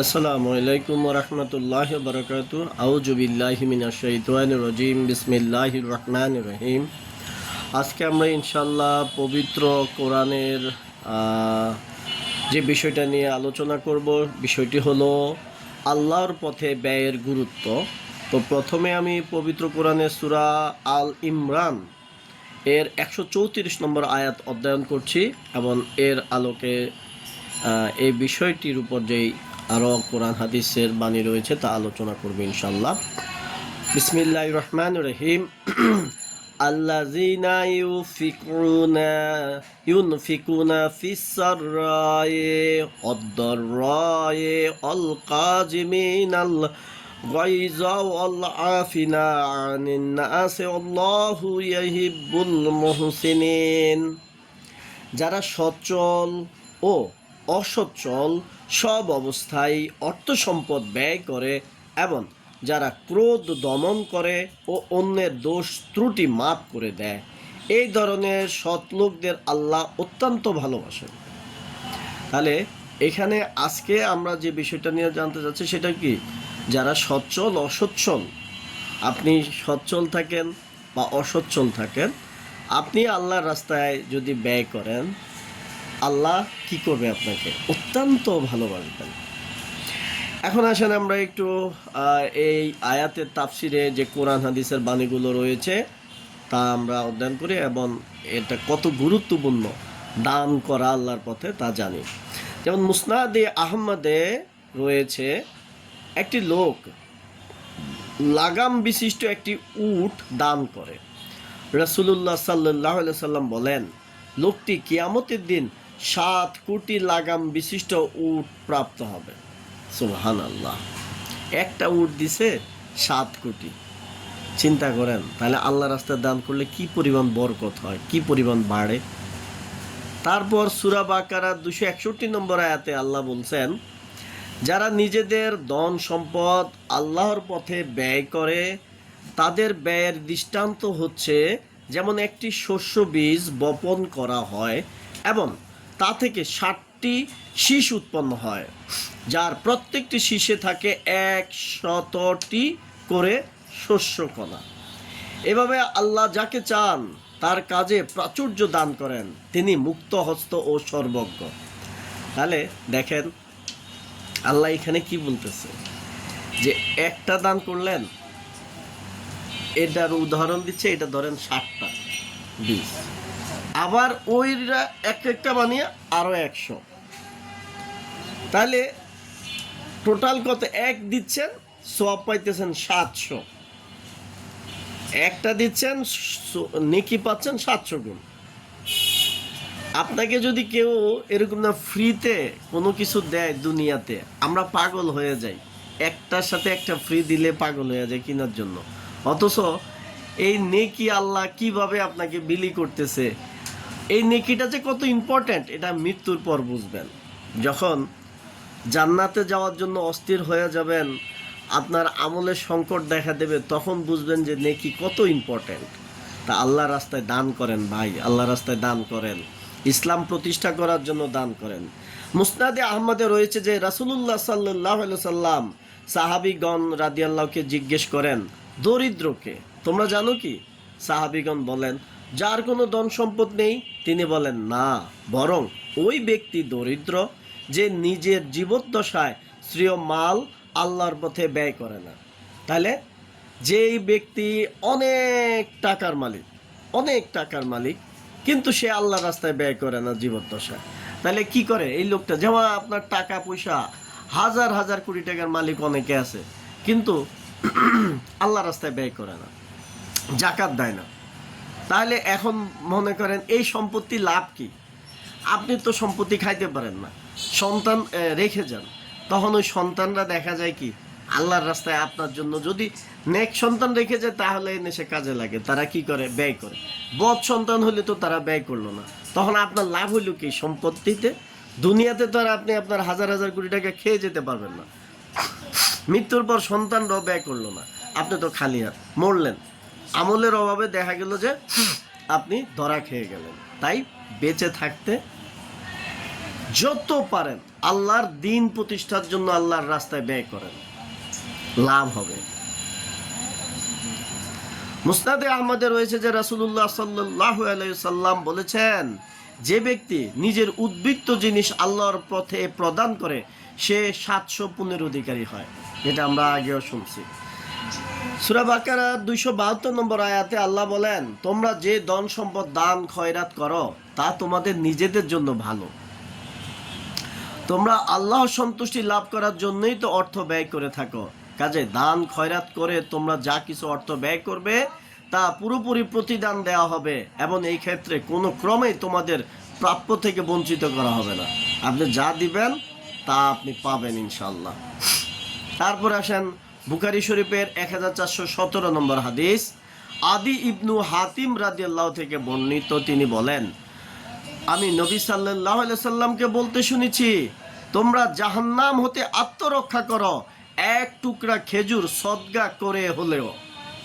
আসসালামু আলাইকুম ওয়া রাহমাতুল্লাহি ওয়া বারাকাতুহু। আউযু বিল্লাহি মিনাশ শাইতানির রাজিম। বিসমিল্লাহির রহমানির রহিম। আজকে আমরা ইনশাআল্লাহ পবিত্র কোরআনের যে বিষয়টা নিয়ে আলোচনা করব, বিষয়টি হলো আল্লাহর পথে ব্যয়ের গুরুত্ব। তো প্রথমে আমি পবিত্র কোরআনের সূরা আল ইমরান এর 134 নম্বর আয়াত অধ্যয়ন করছি এবং এর আলোকে এই বিষয়টির উপর যেই আরও কোরআন হাদিসের বাণী রয়েছে তা আলোচনা করবে ইনশাল্লাহ। বিসমিল্লাহির রহমানির রহিম। আল্লাযীনা ইউনফিকুনা ফিস-সাররাই ওয়াদ-দাররাই ওয়াল কাযিমিনাল গায়যা ওয়াল আফিনা আনিন নাসি আল্লাহু ইউহিব্বুল মুহসিনিন। যারা সচ্ছল ও অসচ্ছল সব অবস্থায় অর্থ সম্পদ ব্যয় করে এবং যারা ক্রোধ দমন করে ও অন্যের দোষ ত্রুটি মাফ করে দেয়, এই ধরনের সৎ লোকদের আল্লাহ অত্যন্ত ভালোবাসেন। তাহলে এখানে আজকে আমরা যে বিষয়টা নিয়ে জানতে চাচ্ছি সেটা কি, যারা সচ্ছল অসচ্ছল, আপনি সচ্ছল থাকেন বা অসচ্ছল থাকেন, আপনি আল্লাহর রাস্তায় যদি ব্যয় করেন, আল্লাহ কি করবে? আপনাকে অত্যন্ত ভালোবাসবেন। এখন আসেন আমরা একটু এই আয়াতের তাফসিরে যে কোরআন হাদিসের বাণীগুলো রয়েছে তা আমরা অধ্যয়ন করি এবং এটা কত গুরুত্বপূর্ণ দান করা আল্লাহর পথে তা জানি। যেমন মুসনাদে আহমদে রয়েছে, একটি লোক লাগাম বিশিষ্ট একটি উট দান করে। রাসূলুল্লাহ সাল্লাল্লাহু আলাইহি সাল্লাম বলেন, লোকটি কিয়ামতের দিন 7 কোটি লাগাম বিশিষ্ট উট প্রাপ্ত হবে। সুবহানাল্লাহ, একটা উট দিছে 7 কোটি। চিন্তা করেন তাহলে আল্লাহ রাস্তায় দান করলে কি পরিমাণ বরকত হয়, কি পরিমাণ বাড়ে। তারপর সূরা বাকারা 261 নম্বর আয়াতে আল্লাহ বলছেন, যারা নিজেদের ধন সম্পদ আল্লাহর পথে ব্যয় করে তাদের ব্যয়ের দৃষ্টান্ত হচ্ছে যেমন একটি শস্য বীজ বপন করা হয় এবং তা থেকে 60টি শীষ উৎপন্ন হয়, যার প্রত্যেকটি শীষে থাকে 100টি করে শস্য কণা। এভাবে আল্লাহ যাকে চান তার কাজে প্রাচুর্য দান করেন, তিনি মুক্ত হস্ত ও সর্বজ্ঞ। তাহলে দেখেন আল্লাহ এখানে কি বলতেছে, যে একটা দান করলেন, এটার উদাহরণ দিচ্ছে, এটা ধরেন 60টা বীজ, আবার ওইরা একটা বানিয়ে আরো 100, তাহলে টোটাল কত? এক দিচ্ছেন, সওয়াব পাইতেছেন 700, একটা দিচ্ছেন, নেকি পাচ্ছেন 700 গুণ। আপনাকে যদি কেউ এরকম না ফ্রিতে কোনো কিছু দেয় দুনিয়াতে, আমরা পাগল হয়ে যাই, একটার সাথে একটা ফ্রি দিলে পাগল হয়ে যায় কেনার জন্য। অথচ এই নেকি আল্লাহ কিভাবে আপনাকে বিলি করতেছে, এই নেকিটা যে কত ইম্পর্ট্যান্ট এটা মৃত্যুর পর বুঝবেন। যখন জান্নাতে যাওয়ার জন্য অস্থির হয়ে যাবেন, আপনার আমলের সংকট দেখা দেবে, তখন বুঝবেন যে নেকি কত ইম্পর্ট্যান্ট। তা আল্লাহ রাস্তায় দান করেন ভাই, আল্লাহ রাস্তায় দান করেন, ইসলাম প্রতিষ্ঠা করার জন্য দান করেন। মুসনাদে আহমদে রয়েছে যে রাসূলুল্লাহ সাল্লাল্লাহু আলাইহি সাল্লাম সাহাবীগণ রাদিয়াল্লাহুকে জিজ্ঞেস করেন, দরিদ্রকে তোমরা জানো কি? সাহাবীগণ বলেন, যার কোনো ধন সম্পদ নেই। তিনি বলেন, না, বরং ওই ব্যক্তি দরিদ্র যে নিজের জীবদ্দশায় শ্রেয় মাল আল্লাহর পথে ব্যয় করে না। তাহলে যেই ব্যক্তি অনেক টাকার মালিক কিন্তু সে আল্লাহর রাস্তায় ব্যয় করে না জীবদ্দশায়, তাহলে কি করে এই লোকটা? যেমন আপনার টাকা পয়সা হাজার হাজার কোটি টাকার মালিক অনেকে আছে, কিন্তু আল্লাহর রাস্তায় ব্যয় করে না, জাকাত দেয় না। তাহলে এখন মনে করেন এই সম্পত্তি লাভ কি? আপনি তো সম্পত্তি খাইতে পারেন না, সন্তান রেখে যান, তখন ওই সন্তানরা দেখা যায় কি আল্লাহর রাস্তায় আপনার জন্য যদি নেক সন্তান রেখে যায় তাহলে এনে সে কাজে লাগে, তারা কি করে? ব্যয় করে। বদ সন্তান হলে তো তারা ব্যয় করলো না, তখন আপনার লাভ হইল কি সম্পত্তিতে? দুনিয়াতে তো আর আপনি আপনার হাজার হাজার কোটি টাকা খেয়ে যেতে পারবেন না, মৃত্যুর পর সন্তানরাও ব্যয় করলো না, আপনি তো খালি হাত মরলেন। আমলের অভাবে দেখা গেল যে আপনি ধরা খেয়ে গেলেন। তাই বেঁচে থাকতে যত পারেন আল্লাহর দিন প্রতিষ্ঠার জন্য আল্লাহর রাস্তায় ব্যয় করেন, লাভ হবে। মুসনাদে আহমদে রয়েছে যে রাসূলুল্লাহ সাল্লাল্লাহু আলাইহি সাল্লাম বলেছেন, যে ব্যক্তি নিজের উদ্বৃত্ত জিনিস আল্লাহর পথে প্রদান করে সে 700 পুণ্যের অধিকারী হয়। এটা আমরা আগেও শুনছি। সূরা বাকারা 272 নম্বর আয়াতে আল্লাহ বলেন, তোমরা যে ধন সম্পদ দান খয়রাত করো তা তোমাদের নিজেদের জন্য ভালো। তোমরা আল্লাহর সন্তুষ্টি লাভ করার জন্যই তো অর্থ ব্যয় করে থাকো। কাজে দান খয়রাত করে তোমরা যা কিছু অর্থ ব্যয় করবে তা পুরোপুরি প্রতিদান দেওয়া হবে এবং এই ক্ষেত্রে কোনো ক্রমেই তোমাদের প্রাপ্য থেকে বঞ্চিত করা হবে না। আপনি যা দিবেন তা আপনি পাবেন ইনশাআল্লাহ। তারপর আসেন বুখারী শরীফের 1417 নম্বর হাদিস, আদি ইবনু হাতিম রাদিয়াল্লাহু থেকে বর্ণিত, তিনি বলেন, আমি নবী সাল্লাল্লাহু আলাইহি সাল্লামকে বলতে শুনেছি, তোমরা জাহান্নাম হতে আত্মরক্ষা করো এক টুকরা খেজুর সদকা করে হলেও।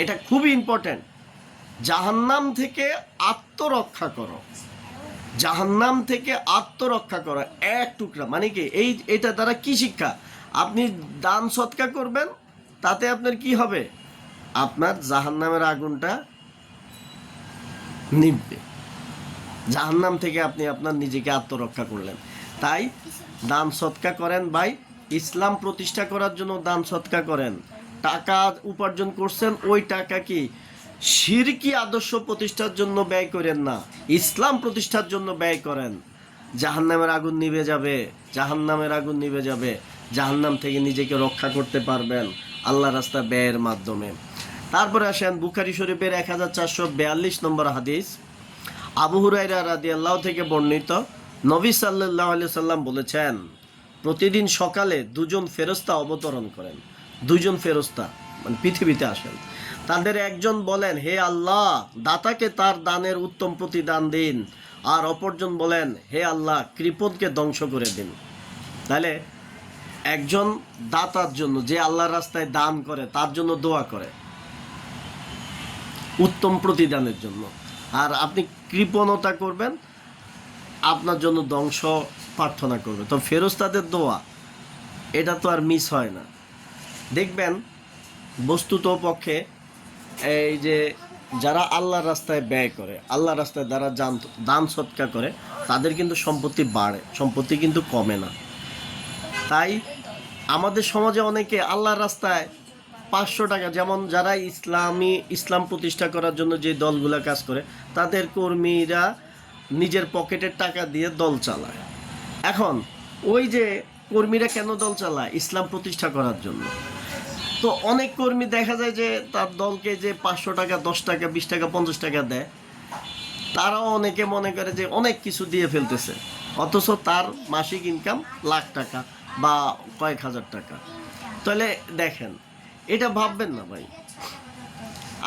এটা খুবই ইম্পর্টেন্ট। জাহান্নাম থেকে আত্মরক্ষা করো, জাহান্নাম থেকে আত্মরক্ষা করো এক টুকরা, মানে কি এটা দ্বারা কি শিক্ষা? আপনি দান সদকা করবেন, তাতে আপনার কি হবে? আপনার জাহান্নামের আগুনটা নিভবে। জাহান্নাম থেকে আপনি আপনার নিজেকে আত্মরক্ষা করলেন। তাই দান সদকা করেন ভাই, ইসলাম প্রতিষ্ঠা করার জন্য দান সদকা করেন। টাকা উপার্জন করছেন, ওই টাকা কি শিরকি আদর্শ প্রতিষ্ঠার জন্য ব্যয় করেন না, ইসলাম প্রতিষ্ঠার জন্য ব্যয় করেন। জাহান্নামের আগুন নিভে যাবে, জাহান্নামের আগুন নিভে যাবে। জাহান্নাম থেকে নিজেকে রক্ষা করতে পারবেন আল্লাহ রাস্তা ব্যয়ের মাধ্যমে। তারপরে আসেন বুখারী শরীফের 1442 নম্বর হাদিস, আবু হুরায়রা রাদিয়াল্লাহু থেকে বর্ণিত, নবী সাল্লাল্লাহু আলাইহি সাল্লাম বলেছেন, প্রতিদিন সকালে দুজন ফেরেশতা অবতরণ করেন। দুজন ফেরেশতা মানে পৃথিবীতে আসেন। তাদের একজন বলেন, হে আল্লাহ, দাতাকে তার দানের উত্তম প্রতিদান দিন। আর অপরজন বলেন, হে আল্লাহ, কৃপণকে ধ্বংস করে দিন। তাহলে একজন দাতার জন্য, যে আল্লাহর রাস্তায় দান করে, তার জন্য দোয়া করে উত্তম প্রতিদানের জন্য। আর আপনি কৃপণতা করবেন, আপনার জন্য ধ্বংস প্রার্থনা করবে। তো ফেরেশতাদের দোয়া এটা তো আর মিস হয় না। দেখবেন বস্তুত পক্ষে এই যে যারা আল্লাহর রাস্তায় ব্যয় করে, আল্লাহর রাস্তায় যারা দান সৎকার করে, তাদের কিন্তু সম্পত্তি বাড়ে, সম্পত্তি কিন্তু কমে না। তাই আমাদের সমাজে অনেকে আল্লাহর রাস্তায় 500 টাকা, যেমন যারা ইসলাম প্রতিষ্ঠা করার জন্য যে দলগুলো কাজ করে, তাদের কর্মীরা নিজের পকেটের টাকা দিয়ে দল চালায়। এখন ওই যে কর্মীরা কেন দল চালায়? ইসলাম প্রতিষ্ঠা করার জন্য। তো অনেক কর্মী দেখা যায় যে তার দলকে যে 500 টাকা, 10 টাকা, 20 টাকা, 50 টাকা দেয়, তারাও অনেকে মনে করে যে অনেক কিছু দিয়ে ফেলতেছে, অথচ তার মাসিক ইনকাম লাখ টাকা বা কয়েক হাজার টাকা। তাহলে দেখেন, এটা ভাববেন না ভাই,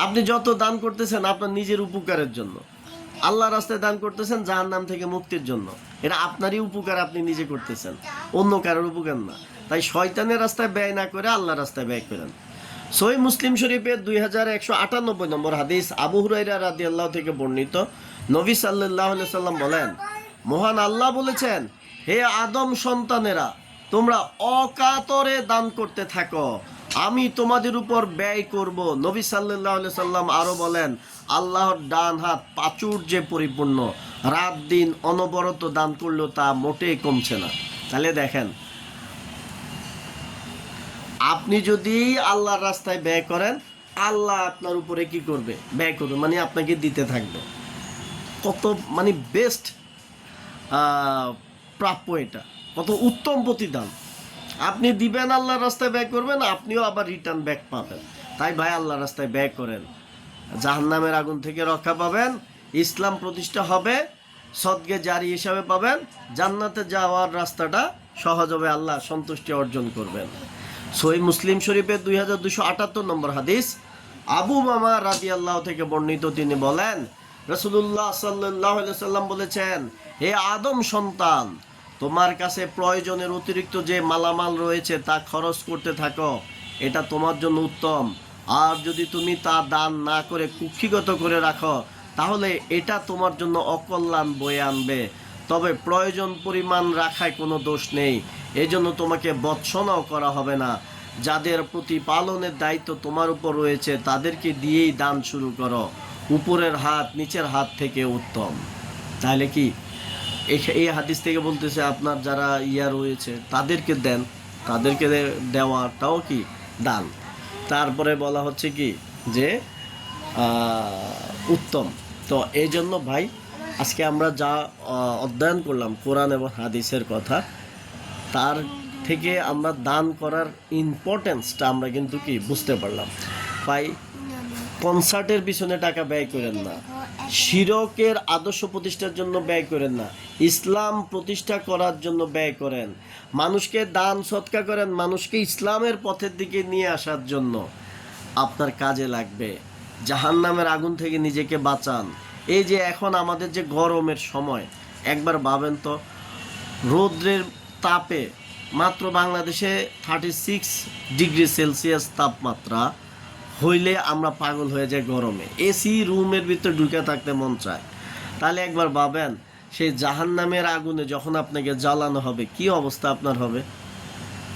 আপনি যত দান করতেছেন আপনার নিজের উপকারের জন্য, আল্লাহ রাস্তায় দান করতেছেন জাহান্নাম থেকে মুক্তির জন্য। এটা আপনারই উপকার, আপনি নিজে করতেছেন, অন্য কারোর উপকার না। তাই শয়তানের রাস্তায় ব্যয় না করে আল্লাহ রাস্তায় ব্যয় করেন। সহিহ মুসলিম শরীফের 2198 নম্বর হাদিস, আবু হুরায়রা রাদিয়াল্লাহু থেকে বর্ণিত, নবী সাল্লাল্লাহু আলাইহি সাল্লাম বলেন, মহান আল্লাহ বলেছেন, হে আদম সন্তানেরা, তোমরা অকাতরে দান করতে থাকো, আমি তোমাদের উপর ব্যয় করব। নবী সাল্লাল্লাহু আলাইহি সাল্লাম আরো বলেন, আল্লাহর ডান হাত প্রাচুর্যে পরিপূর্ণ, রাত দিন অনবরত দান করলেও তা মোটেই কমছে না। তাহলে দেখেন, আপনি যদি আল্লাহর রাস্তায় ব্যয় করেন, আল্লাহ আপনার উপরে কি করবে? ব্যয় করবে, মানে আপনাকে দিতে থাকবে। কত মানে বেস্ট প্রাপ্য, এটা কত উত্তম প্রতিদান। আপনি দিবেন, আল্লাহর রাস্তায় ব্যয় করবেন, আপনিও আবার রিটার্ন ব্যাক পাবেন। তাই ভাই আল্লাহর রাস্তায় ব্যয় করেন, জাহান্নামের আগুন থেকে রক্ষা পাবেন, ইসলাম প্রতিষ্ঠা হবে, সদকে জারি হিসাবে পাবেন, জান্নাতে যাওয়ার রাস্তাটা সহজ হবে, আল্লাহ সন্তুষ্টি অর্জন করবেন। সহিহ মুসলিম শরীফের 2278 নম্বর হাদিস, আবু মামা রাদিয়াল্লাহু থেকে বর্ণিত, তিনি বলেন, রাসূলুল্লাহ সাল্লাল্লাহু আলাইহি সাল্লাম বলেছেন, হে আদম সন্তান, তোমার কাছে প্রয়োজনের অতিরিক্ত যে মালামাল রয়েছে তা খরচ করতে থাকো, এটা তোমার জন্য উত্তম। আর যদি তুমি তা দান না করে কুক্ষিগত করে রাখো, তাহলে এটা তোমার জন্য অকল্যাণ বয়ে আনবে। তবে প্রয়োজন পরিমাণ রাখায় কোনো দোষ নেই। এজন্য তোমাকে ভৎসনাও করা হবে না। যাদের প্রতিপালনের দায়িত্ব তোমার উপর রয়েছে তাদেরকে দিয়েই দান শুরু করো, উপরের হাত নিচের হাত থেকে উত্তম। তাহলে কি এই হাদিস থেকে বলতেছে আপনার যারা রয়েছে তাদেরকে দেন, তাদেরকে দেওয়াটাও কি দান। তারপরে বলা হচ্ছে কি যে উত্তম। তো এই জন্য ভাই আজকে আমরা যা অধ্যয়ন করলাম কোরআন এবং হাদিসের কথা, তার থেকে আমরা দান করার ইম্পর্টেন্সটা আমরা কিন্তু কি বুঝতে পারলাম। ভাই কনসার্টের পিছনে টাকা ব্যয় করেন না, শিরকের আদর্শ প্রতিষ্ঠার জন্য ব্যয় করেন না, ইসলাম প্রতিষ্ঠা করার জন্য ব্যয় করেন। মানুষকে দান সৎকার করেন, মানুষকে ইসলামের পথের দিকে নিয়ে আসার জন্য আপনার কাজে লাগবে। জাহান্নামের আগুন থেকে নিজেকে বাঁচান। এই যে এখন আমাদের যে গরমের সময়, একবার ভাবেন তো, রৌদ্রের তাপে মাত্র বাংলাদেশে 36 ডিগ্রি সেলসিয়াস তাপমাত্রা হইলে আমরা পাগল হয়ে যাই গরমে, এসি রুমের ভিতরে ঢুকে থাকতে মন চায়। তাহলে একবার ভাবেন সেই জাহান্নামের আগুনে যখন আপনাকে জ্বালানো হবে কি অবস্থা আপনার হবে।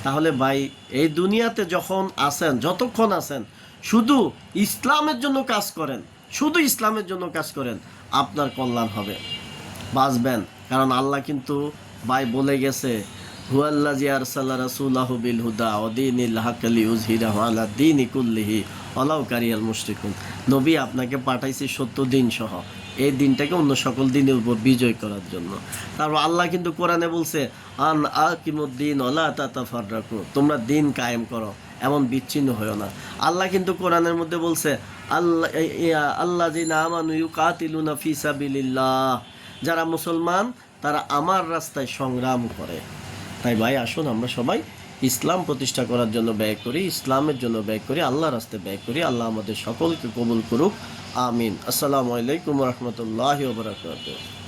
তাহলে ভাই এই দুনিয়াতে যখন আছেন, যতক্ষণ আছেন, শুধু ইসলামের জন্য কাজ করেন, শুধু ইসলামের জন্য কাজ করেন, আপনার কল্যাণ হবে, বাঁচবেন। কারণ আল্লাহ কিন্তু ভাই বলে গেছে, হুয়াল্লাযী আরসালা রাসূলাহু বিল হুদা ওয়া দীনিল হাক্কি লিইয়ুযহিরাহু আলা দীনি কুল্লিহি ওয়ালাউ কারিহাল মুশরিকুন। নবী আপনাকে পাঠাইছি সত্য দিন সহ, এই দিনটাকে অন্য সকল দিনের উপর বিজয় করার জন্য। তারপর আল্লাহ কিন্তু কোরআনে বলছে, আন আকিমুদ্দিন ওয়ালা তাতাফাররাকু, তোমরা দিন কায়েম করো, এমন বিচ্ছিন্ন হয়েও না। আল্লাহ কিন্তু কোরআনের মধ্যে বলছে, আল্লাযীনা আমানু ইউকাতিলুনা ফি সাবিলিল্লাহ, যারা মুসলমান তারা আমার রাস্তায় সংগ্রাম করে। তাই ভাই আসুন আমরা সবাই ইসলাম প্রতিষ্ঠা করার জন্য ব্যয় করি, ইসলামের জন্য ব্যয় করি, আল্লাহর রাস্তায় ব্যয় করি। আল্লাহ আমাদের সকলকে কবুল করুক, আমিন। আসসালামু আলাইকুম ওয়া রাহমাতুল্লাহি ওয়া বারাকাতুহু।